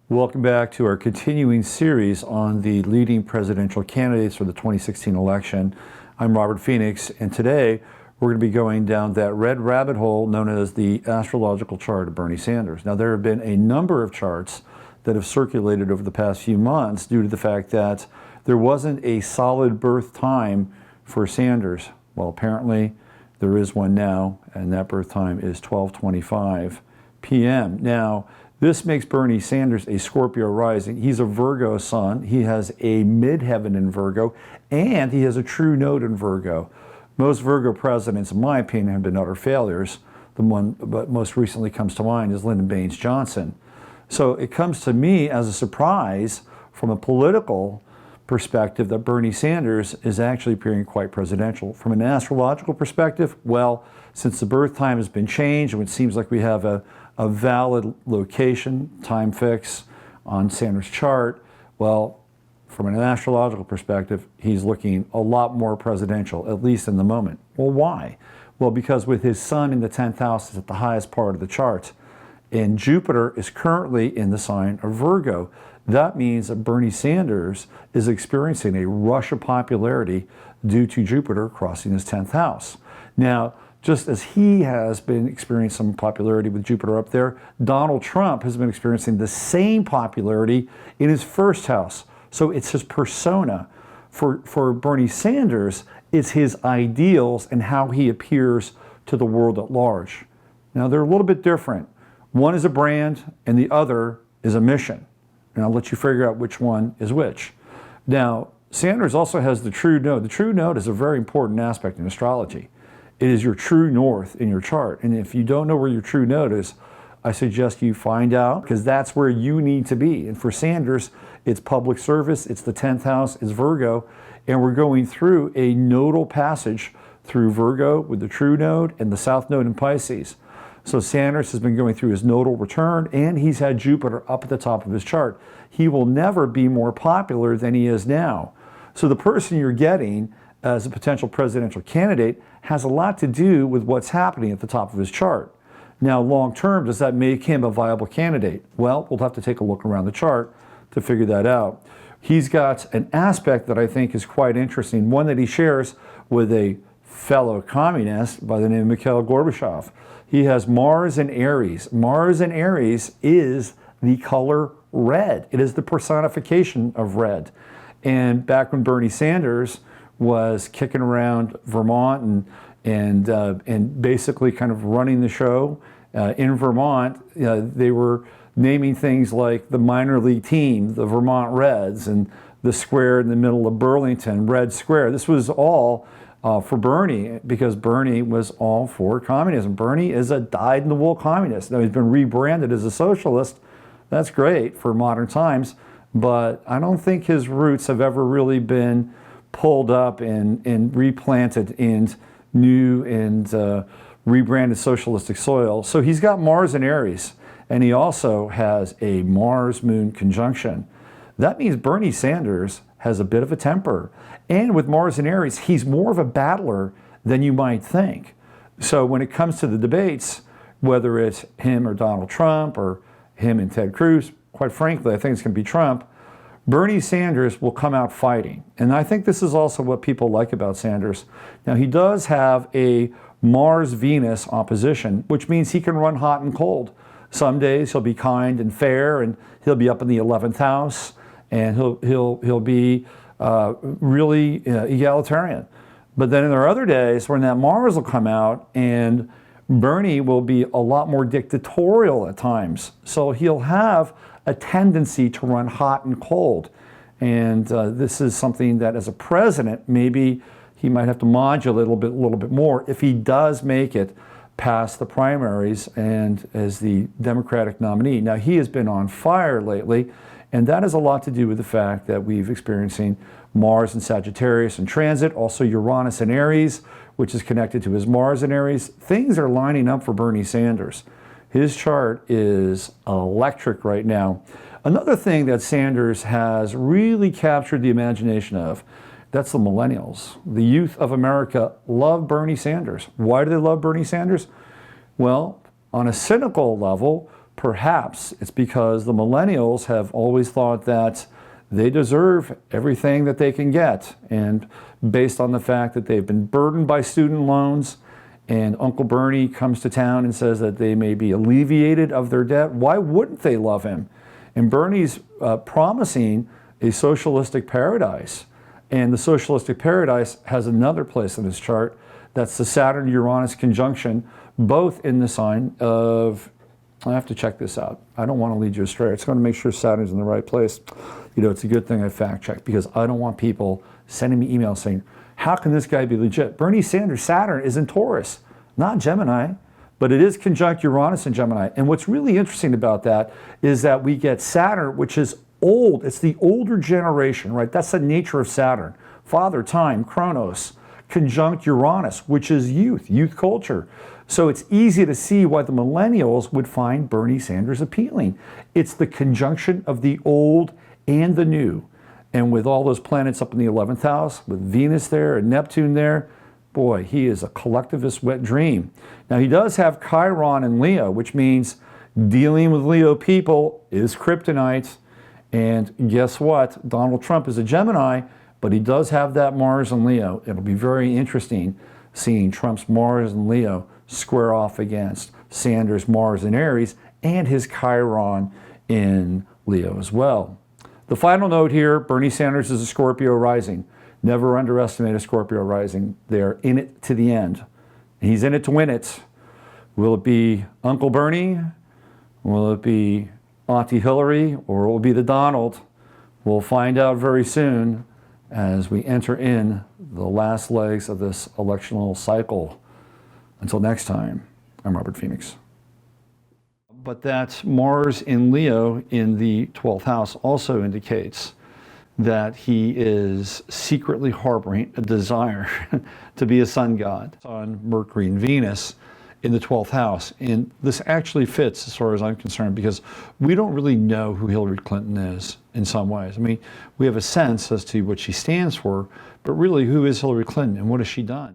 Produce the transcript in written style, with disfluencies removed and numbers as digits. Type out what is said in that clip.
Welcome back to our continuing series on the leading presidential candidates for the 2016 election. I'm Robert Phoenix, and today we're going to be going down that red rabbit hole known as the astrological chart of Bernie Sanders. Now, there have been a number of charts that have circulated over the past few months due to the fact that there wasn't a solid birth time for Sanders. Well, apparently there is one now, and that birth time is 12:25 p.m. Now, this makes Bernie Sanders a Scorpio rising. He's a Virgo sun. He has a midheaven in Virgo, and he has a true node in Virgo. Most Virgo presidents, in my opinion, have been utter failures. The one that most recently comes to mind is Lyndon Baines Johnson. So it comes to me as a surprise from a political perspective that Bernie Sanders is actually appearing quite presidential. From an astrological perspective, well, since the birth time has been changed, and it seems like we have a valid location, time fix on Sanders' chart, well, from an astrological perspective, he's looking a lot more presidential, at least in the moment. Well, why? Well, because with his sun in the 10th house, is at the highest part of the chart, and Jupiter is currently in the sign of Virgo. That means that Bernie Sanders is experiencing a rush of popularity due to Jupiter crossing his 10th house. Now, just as he has been experiencing some popularity with Jupiter up there, Donald Trump has been experiencing the same popularity in his first house. So it's his persona. For Bernie Sanders, it's his ideals and how he appears to the world at large. Now, they're a little bit different. One is a brand and the other is a mission. And I'll let you figure out which one is which. Now, Sanders also has the true node. The true node is a very important aspect in astrology. It is your true north in your chart. And if you don't know where your true node is, I suggest you find out, because that's where you need to be. And for Sanders, it's public service, it's the 10th house, it's Virgo, and we're going through a nodal passage through Virgo with the true node and the south node in Pisces. So Sanders has been going through his nodal return, and he's had Jupiter up at the top of his chart. He will never be more popular than he is now. So the person you're getting as a potential presidential candidate has a lot to do with what's happening at the top of his chart. Now, long term, does that make him a viable candidate? Well, we'll have to take a look around the chart to figure that out. He's got an aspect that I think is quite interesting, one that he shares with a fellow communist by the name of Mikhail Gorbachev. He has Mars in Aries. Mars in Aries is the color red. It is the personification of red. And back when Bernie Sanders was kicking around Vermont and basically kind of running the show in Vermont, they were naming things like the minor league team, the Vermont Reds, and the square in the middle of Burlington, Red Square. This was all for Bernie, because Bernie was all for communism. Bernie is a dyed-in-the-wool communist. Now, he's been rebranded as a socialist. That's great for modern times, but I don't think his roots have ever really been pulled up and replanted in new and rebranded socialistic soil. So he's got Mars in Aries, and he also has a Mars-Moon conjunction. That means Bernie Sanders has a bit of a temper. And with Mars in Aries, he's more of a battler than you might think. So when it comes to the debates, whether it's him or Donald Trump or him and Ted Cruz, quite frankly, I think it's going to be Trump, Bernie Sanders will come out fighting. And I think this is also what people like about Sanders. Now, he does have a Mars-Venus opposition, which means he can run hot and cold. Some days he'll be kind and fair, and he'll be up in the 11th house, and he'll be really egalitarian. But then there are other days when that Mars will come out, and Bernie will be a lot more dictatorial at times. So he'll have a tendency to run hot and cold. And this is something that as a president, maybe he might have to modulate a little bit more if he does make it past the primaries and as the Democratic nominee. Now, he has been on fire lately, and that has a lot to do with the fact that we've experiencing Mars in Sagittarius in transit, also Uranus in Aries, which is connected to his Mars in Aries. Things are lining up for Bernie Sanders. His chart is electric right now. Another thing that Sanders has really captured the imagination of, that's the Millenials. The youth of America love Bernie Sanders. Why do they love Bernie Sanders? Well, on a cynical level, perhaps it's because the millennials have always thought that they deserve everything that they can get. And based on the fact that they've been burdened by student loans, and Uncle Bernie comes to town and says that they may be alleviated of their debt, why wouldn't they love him? And Bernie's promising a socialistic paradise. And the socialistic paradise has another place in his chart. That's the Saturn-Uranus conjunction, both in the sign of, I have to check this out. I don't want to lead you astray. It's going to make sure Saturn's in the right place. You know, it's a good thing I fact-checked, because I don't want people sending me emails saying, how can this guy be legit? Bernie Sanders' Saturn is in Taurus, not Gemini, but it is conjunct Uranus in Gemini. And what's really interesting about that is that we get Saturn, which is old. It's the older generation, right? That's the nature of Saturn. Father Time, Chronos, conjunct Uranus, which is youth culture. So it's easy to see why the millennials would find Bernie Sanders appealing. It's the conjunction of the old and the new. And with all those planets up in the 11th house, with Venus there and Neptune there, boy, he is a collectivist wet dream. Now, he does have Chiron in Leo, which means dealing with Leo people is kryptonite. And guess what? Donald Trump is a Gemini, but he does have that Mars in Leo. It'll be very interesting seeing Trump's Mars in Leo square off against Sanders' Mars in Aries and his Chiron in Leo as well. The final note here, Bernie Sanders is a Scorpio rising. Never underestimate a Scorpio rising. They're in it to the end. He's in it to win it. Will it be Uncle Bernie? Will it be Auntie Hillary? Or will it be the Donald? We'll find out very soon as we enter in the last legs of this electional cycle. Until next time, I'm Robert Phoenix. But that Mars in Leo in the 12th house also indicates that he is secretly harboring a desire to be a sun god. On Mercury and Venus in the 12th house. And this actually fits as far as I'm concerned, because we don't really know who Hillary Clinton is in some ways. I mean, we have a sense as to what she stands for, but really, who is Hillary Clinton and what has she done?